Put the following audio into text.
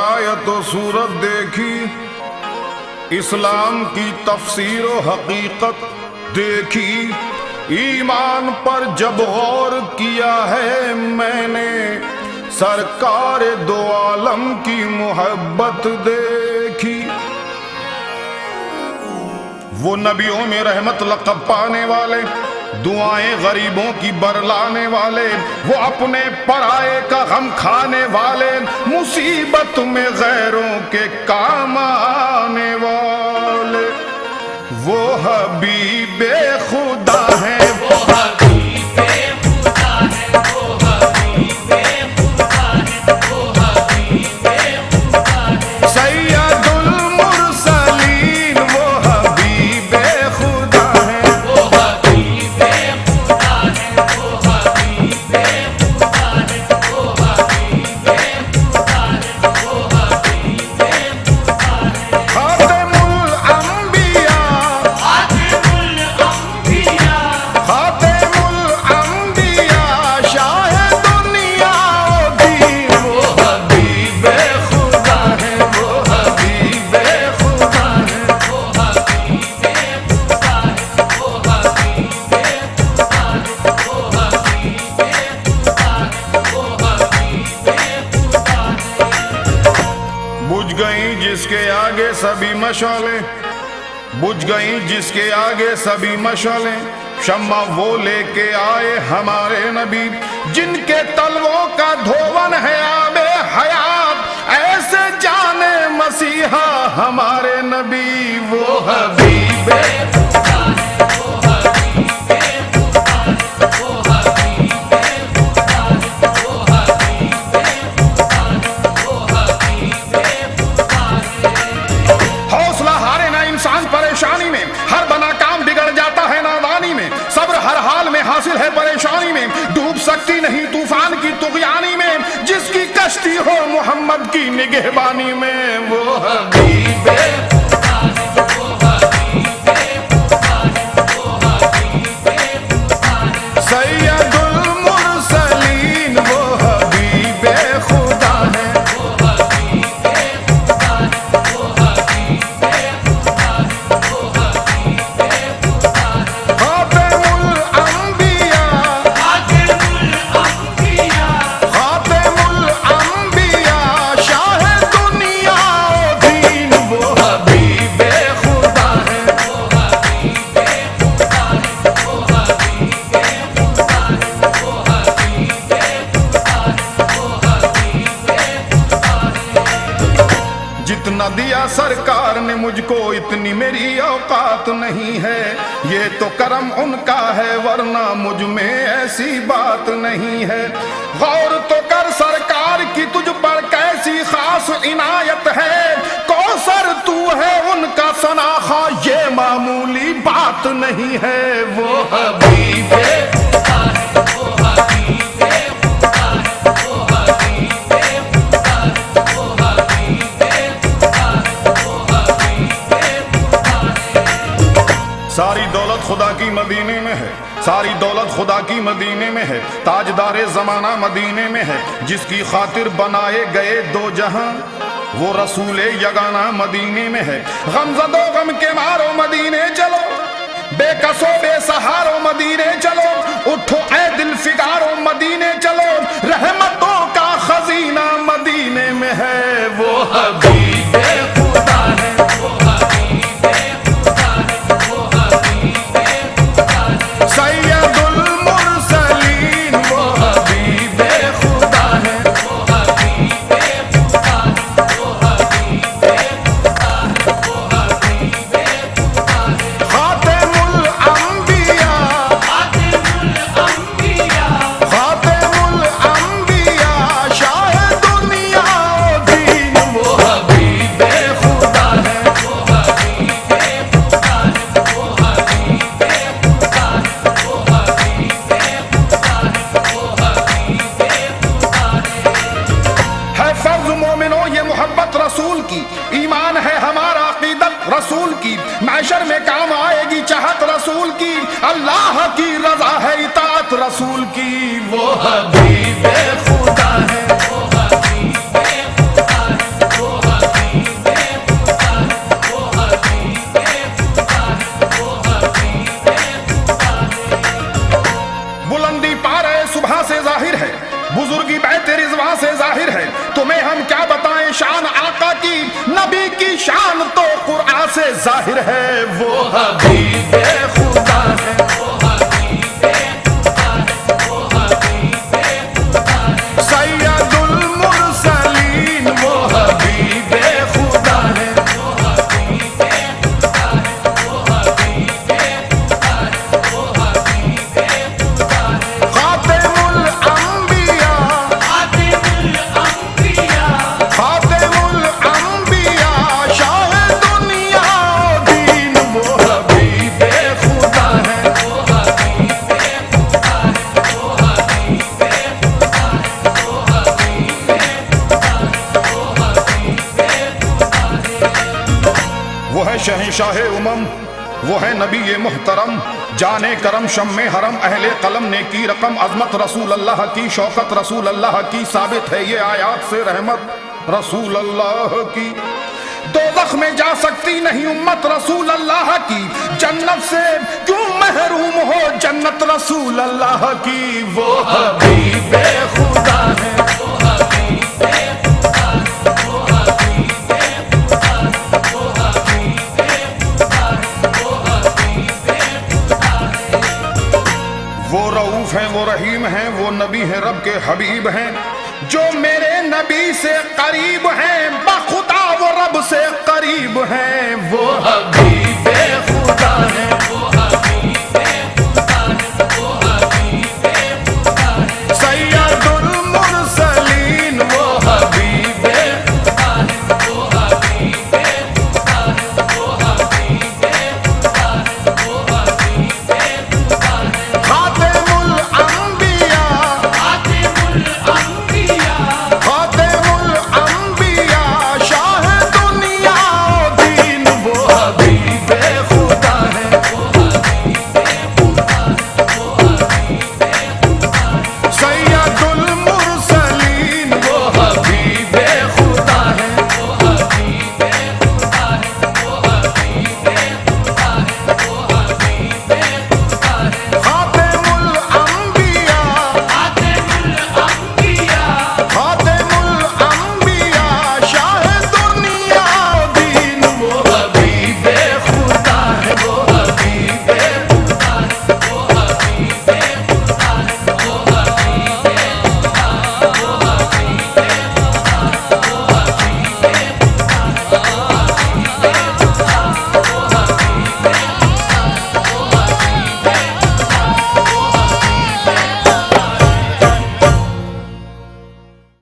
آیت و صورت دیکھی، اسلام کی تفسیر و حقیقت دیکھی، ایمان پر جب غور کیا ہے میں نے، سرکار دو عالم کی محبت دیکھی۔ وہ نبیوں میں رحمت لقب پانے والے، دعائیں غریبوں کی برلانے والے، وہ اپنے پرائے کا غم کھانے والے، مصیبت میں غیروں کے کام آنے والے، وہ حبیب خدا ہیں، وہ حبیب خدا ہیں، وہ حبیب خدا ہیں، وہ حبیب خدا ہیں، سید المرسلین وہ حبیب خدا ہیں، وہ حبیب خدا ہیں، وہ حبیب خدا ہیں، وہ حبیب خدا ہیں، وہ حبیب خدا ہیں، خاتم الانبیاء، خاتم الانبیاء، خاتم الانبیاء، شاہ دنیا و دین، وہ حبیب خدا ہیں، وہ حبیب خدا ہیں، وہ حبیب خدا ہیں، وہ حبیب خدا ہیں، وہ حبیب خدا ہیں، وہ حبیب خدا ہیں۔ بجھ گئیں جس کے آگے سبھی مشعلیں، بجھ گئیں جس کے آگے سبھی مشعلیں، شمع وہ لے کے آئے ہمارے نبی، جن کے تلووں کا دھون ہے آب حیات، ایسے جانے مسیحا ہمارے نبی، وہ حبیب خدا ہے، وہ حبیب خدا ہے، وہ حبیب خدا ہے، وہ حبیب خدا ہے، وہ حبیب خدا ہے۔ حوصلہ ہارے نہ انسان پریشانی میں، ہر بنا کام بگڑ جاتا ہے نادانی میں، صبر ہر حال میں حاصل ہے پریشانی میں، ڈوب سکتی نہیں طوفان کی طغیانی میں، جس کی کشتی ہو محمد کی نگہبانی میں، وہ حبیب خدا ہے، وہ حبیب خدا ہے، وہ حبیب خدا ہے، سید المرسلین وہ حبیب خدا ہے، وہ حبیب خدا ہے، وہ حبیب خدا ہے، وہ حبیب خدا ہے، خاتم الانبیاء، خاتم الانبیاء، خاتم الانبیاء، شاہ دنیا و دین، وہ حبیب خدا ہے، وہ حبیب خدا ہے، وہ حبیب خدا ہے، وہ حبیب خدا ہے، وہ حبیب خدا ہے۔ جتنا دیا سرکار نے مجھ کو اتنی میری اوقات نہیں ہے، یہ تو کرم ان کا ہے ورنہ مجھ میں ایسی بات نہیں ہے، غور تو کر سرکار کی تجھ پر کیسی خاص عنایت ہے، کوثر تو ہے ان کا ثناخوا یہ معمولی بات نہیں ہے، وہ حبیب خدا ہے، وہ حبیب خدا ہے، وہ حبیب خدا ہے، وہ حبیب خدا ہے، وہ حبیب خدا ہے۔ ساری دولت خدا کی مدینے میں ہے، ساری دولت خدا کی مدینے میں ہے، تاجدار زمانہ مدینے میں ہے، جس کی خاطر بنائے گئے دو جہاں، وہ رسول یگانہ مدینے میں ہے، غم زدو غم کے مارو مدینے چلو، بے کسو بے سہارو مدینے چلو، اٹھو اے دل فگارو مدینے چلو، رحمتوں کا خزینہ مدینے میں ہے، وہ حبیب خدا ہے، وہ حبیب خدا ہے، وہ حبیب خدا ہے، سید المرسلین وہ حبیب خدا ہے، وہ حبیب خدا ہے، وہ حبیب خدا ہے، وہ حبیب خدا ہے، خاتم الانبیاء، خاتم الانبیاء، خاتم الانبیاء، شاہ دنیا و دین، وہ حبیب خدا ہے، وہ حبیب خدا ہے، وہ حبیب خدا ہے، وہ حبیب خدا ہے، وہ حبیب خدا ہے۔ فرض مومنو یہ محبت رسول کی، ایمان ہے ہمارا عقیدت رسول کی، معاشر میں کام آئے گی چاہت رسول کی، اللہ کی رضا ہے اطاعت رسول کی، وہ حبیب خدا ہے، وہ حبیب خدا ہے، وہ ظاہر ہے وہ حبیب خدا ہے، سید المرسلین وہ حبیب خدا ہے، خاتم الانبیاء، خاتم الانبیاء، شاہ دنیا و دین وہ حبیب خدا ہے، وہ ہے شہنشاہ امم، وہ ہے نبی محترم، جانے کرم شم حرم، اہل قلم نے کی رقم، عظمت رسول اللہ کی، شوکت رسول اللہ کی، ثابت ہے یہ آیات سے رحمت رسول اللہ کی، دوزخ میں جا سکتی نہیں امت رسول اللہ کی، جنت سے کیوں محروم ہو جنت رسول اللہ کی، وہ حبیب خدا ہے، وہ رؤوف ہیں، وہ رحیم ہیں، وہ نبی ہیں، رب کے حبیب ہیں، جو میرے نبی سے قریب ہیں،